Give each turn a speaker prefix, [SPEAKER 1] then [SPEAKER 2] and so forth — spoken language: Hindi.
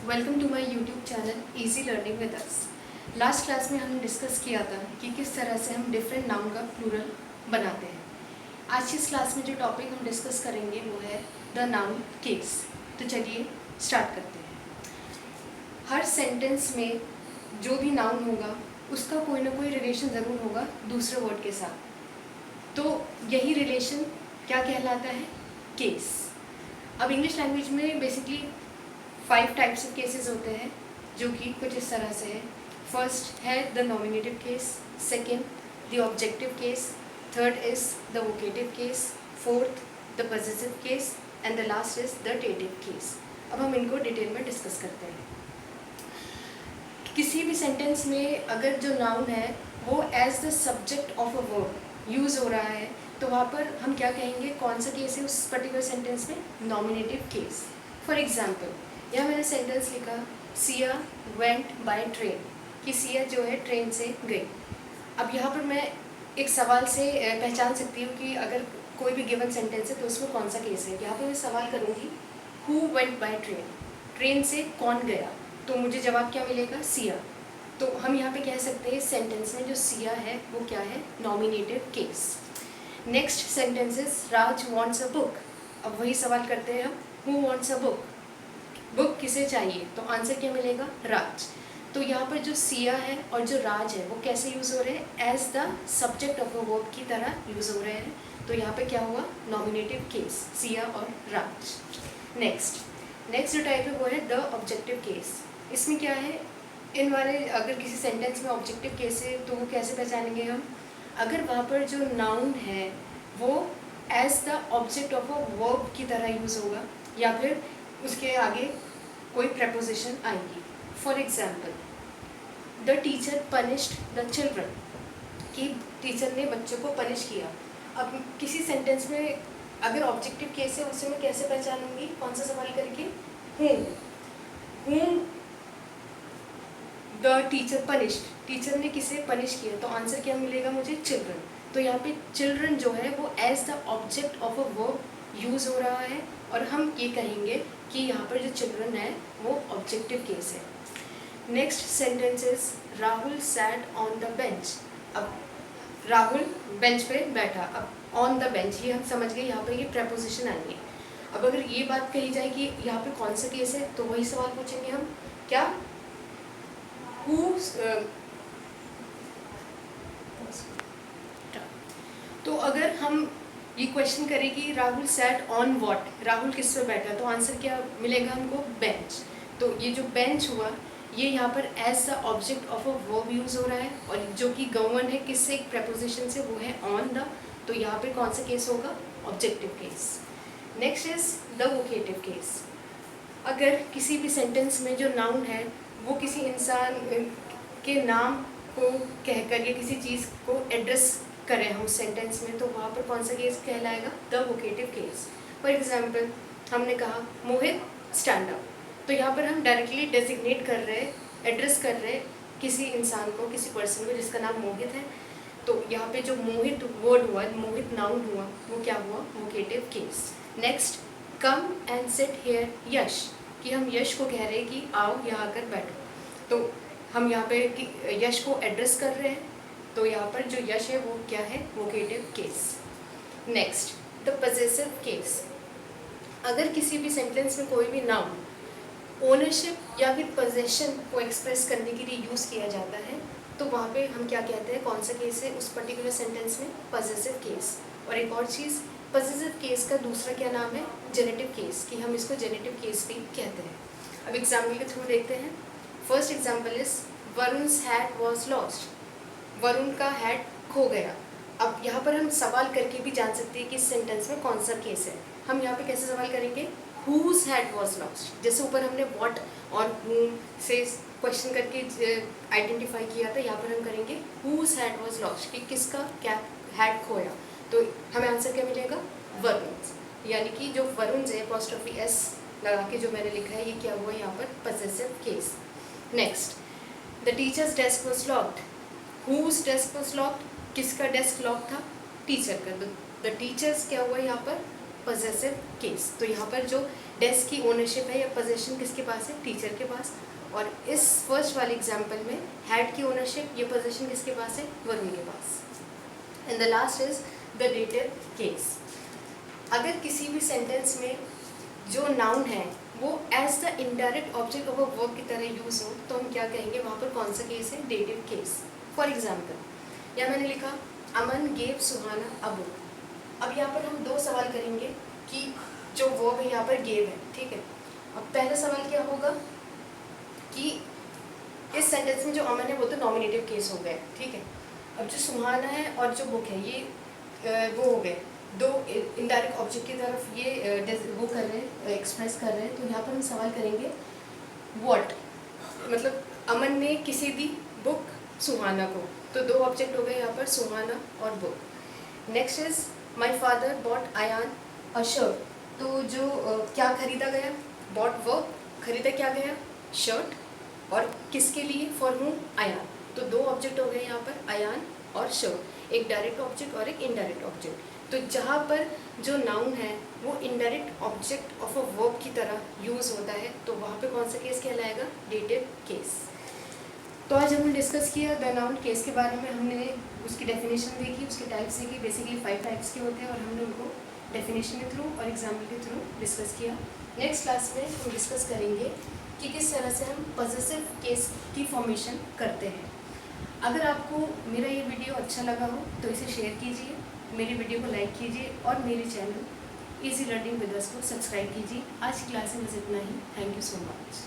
[SPEAKER 1] Welcome to my YouTube channel easy learning with us. Last class में हमने डिस्कस किया था कि किस तरह से हम डिफरेंट नाउन का प्लूरल बनाते हैं। आज की इस क्लास में जो टॉपिक हम डिस्कस करेंगे वो है द नाउन केस। तो चलिए स्टार्ट करते हैं। हर सेंटेंस में जो भी नाउन होगा उसका कोई ना कोई रिलेशन ज़रूर होगा दूसरे वर्ड के साथ। तो यही रिलेशन क्या कहलाता है? केस। अब इंग्लिश लैंग्वेज में बेसिकली 5 टाइप्स ऑफ केसेस होते हैं जो कि कुछ इस तरह से है। फर्स्ट है the nominative case, second the objective case, third is the vocative case, fourth the positive case and the last is the dative case. अब हम इनको डिटेल में डिस्कस करते हैं। किसी भी सेंटेंस में अगर जो नाउन है वो as the subject of a verb use हो रहा है तो वहाँ पर हम क्या कहेंगे, कौन सा केस है उस पर्टिकुलर सेंटेंस में? Nominative case. फॉर एग्जाम्पल यहाँ मैंने सेंटेंस लिखा सिया वेंट बाय ट्रेन, कि सिया जो है ट्रेन से गई। अब यहाँ पर मैं एक सवाल से पहचान सकती हूँ कि अगर कोई भी गिवन सेंटेंस है तो उसमें कौन सा केस है। यहाँ पर मैं सवाल करूँगी who went by train, train से कौन गया, तो मुझे जवाब क्या मिलेगा? सिया। तो हम यहाँ पे कह सकते हैं सेंटेंस में जो सिया है वो क्या है? Nominative case. Next sentence is Raj wants a book. अब वही सवाल करते हैं हम, who wants a book, book किसे चाहिए, तो आंसर क्या मिलेगा? राज। तो यहाँ पर जो सिया है और जो राज है वो कैसे यूज़ हो रहे हैं? As the subject of a verb की तरह यूज़ हो रहे हैं। तो यहाँ पे क्या हुआ? नॉमिनेटिव केस, सिया और राज। नेक्स्ट जो टाइप है वो है द ऑब्जेक्टिव केस। इसमें क्या है, इन वाले अगर किसी सेंटेंस में ऑब्जेक्टिव केस है तो वो कैसे पहचानेंगे हम? अगर वहाँ पर जो नाउन है वो as the object of a verb की तरह यूज़ होगा या फिर उसके आगे कोई प्रपोजिशन आएगी। For example the teacher punished the children, कि टीचर ने बच्चों को पनिश किया। अब किसी सेंटेंस में अगर ऑब्जेक्टिव केस है उसे मैं कैसे पहचानूंगी? कौन सा सवाल करके? whom the teacher punished, teacher ने किसे पनिश किया, तो आंसर क्या मिलेगा मुझे? चिल्ड्रन। तो यहाँ पे चिल्ड्रन जो है वो as the object of a verb use हो रहा है और हम ये कहेंगे कि यहाँ पर जो चिल्ड्रन है वो ऑब्जेक्टिव केस है। Next sentence is Rahul sat on the bench. अब राहुल बेंच पे बैठा, अब ऑन द बेंच ये हम समझ गए, यहाँ पर ये प्रपोजिशन आएंगे। अब अगर ये बात कही जाए कि यहाँ पे कौन सा केस है तो वही सवाल पूछेंगे हम, क्या तो अगर हम ये क्वेश्चन करें कि Rahul sat on what, Rahul किस पे बैठा, तो आंसर क्या मिलेगा हमको? बेंच। तो ये जो बेंच हुआ ये यहाँ पर as the object of a verb use हो रहा है और जो कि गवर्न है किससे? एक प्रपोजिशन से, वो है ऑन द। तो यहाँ पे कौन सा केस होगा? Objective case. Next is the vocative case. अगर किसी भी सेंटेंस में जो नाउन है वो किसी इंसान के नाम को कहकर या किसी चीज़ को एड्रेस करें हम उस सेंटेंस में, तो वहाँ पर कौन सा केस कहलाएगा? The vocative case. For example हमने कहा मोहित स्टैंड अप, तो यहाँ पर हम डायरेक्टली डेजिग्नेट कर रहे हैं, एड्रेस कर रहे हैं किसी इंसान को, किसी पर्सन को जिसका नाम मोहित है। तो यहाँ पे जो मोहित वर्ड हुआ, मोहित नाउन हुआ, वो क्या हुआ? Vocative case. Next come and sit here Yash, कि हम यश को कह रहे हैं कि आओ यहाँ आकर बैठो, तो हम यहाँ पे यश को एड्रेस कर रहे हैं। तो यहाँ पर जो यश है वो क्या है? Vocative case. Next the possessive case. अगर किसी भी सेंटेंस में कोई भी नाउन ओनरशिप या फिर पोजेशन को एक्सप्रेस करने के लिए यूज़ किया जाता है तो वहाँ पे हम क्या कहते हैं? कौन सा केस है उस पर्टिकुलर सेंटेंस में? Possessive case. और एक और चीज़, पजेसिव केस का दूसरा क्या नाम है? जेनेटिव केस, कि हम इसको जेनेटिव केस भी कहते हैं। अब एग्जाम्पल के थ्रू देखते हैं। फर्स्ट एग्जाम्पल इज वरुण's हैट वॉज लॉस्ट, वरुण का हैट खो गया। अब यहाँ पर हम सवाल करके भी जान सकते हैं कि इस सेंटेंस में कौन सा केस है। हम यहाँ पे कैसे सवाल करेंगे? whose hat was lost, जैसे ऊपर हमने what और whom से क्वेश्चन करके आइडेंटिफाई किया था, यहाँ पर हम करेंगे whose hat was lost, कि किसका क्या हैट खोया। तो हमें आंसर क्या मिलेगा? वरुण। यानी कि जो वरुण है अपॉस्ट्रोफी एस लगा के जो मैंने लिखा है ये क्या हुआ यहाँ पर? Possessive case. Next the teachers desk was locked, whose desk was locked, किसका डेस्क लॉक था? टीचर का। द टीचर्स क्या हुआ यहाँ पर? Possessive case. तो यहाँ पर जो डेस्क की ओनरशिप है या पोजेशन किसके पास है, टीचर के पास। और इस फर्स्ट वाले एग्जाम्पल में हैड की ओनरशिप या पोजेशन किसके पास है, वरुण के पास। And the last is the dative case. अगर किसी भी सेंटेंस में जो नाउन है वो as the indirect object of a verb की तरह यूज हो तो हम क्या कहेंगे, वहाँ पर कौन सा केस है, डेटिव केस। फॉर एग्जाम्पल यहाँ मैंने लिखा अमन गेव सुहाना अ बुक। अब यहाँ पर हम दो सवाल करेंगे कि जो वर्ब है यहाँ पर गेव है, ठीक है। अब पहला सवाल क्या होगा कि इस सेंटेंस में जो अमन है वो तो नॉमिनेटिव केस हो गए, ठीक है। अब जो सुहाना है और जो बुक है ये वो हो गए दो इनडायरेक्ट ऑब्जेक्ट की तरफ ये वो कर रहे हैं, एक्सप्रेस कर रहे हैं। तो यहाँ पर हम सवाल करेंगे व्हाट, मतलब अमन ने किसी दी बुक सुहाना को, तो दो ऑब्जेक्ट हो गए यहाँ पर, सुहाना और book. Next is my father bought Ayaan a shirt. तो जो क्या खरीदा गया, बॉट वर्ब, खरीदा क्या गया, शर्ट, और किसके लिए, फॉर हूम, अयान। तो दो ऑब्जेक्ट हो गए यहाँ पर, अयान और शर्ट, एक डायरेक्ट ऑब्जेक्ट और एक इनडायरेक्ट ऑब्जेक्ट। तो जहाँ पर जो नाउन है वो indirect object of a verb की तरह यूज़ होता है तो वहाँ पे कौन सा केस कहलाएगा, डेटिव केस। तो आज हमने डिस्कस किया द नाउन केस के बारे में। हमने उसकी डेफिनेशन देखी, उसके टाइप्स देखी। बेसिकली 5 टाइप्स के होते हैं और हमने उनको डेफिनेशन के थ्रू और एग्जाम्पल के थ्रू डिस्कस किया। नेक्स्ट क्लास में हम डिस्कस करेंगे कि किस तरह से हम पॉजिटिव केस की फॉर्मेशन करते हैं। अगर आपको मेरा ये वीडियो अच्छा लगा हो तो इसे शेयर कीजिए, मेरी वीडियो को लाइक कीजिए और मेरे channel easy learning with us को सब्सक्राइब कीजिए। आज की क्लास में बस इतना ही। Thank you so much.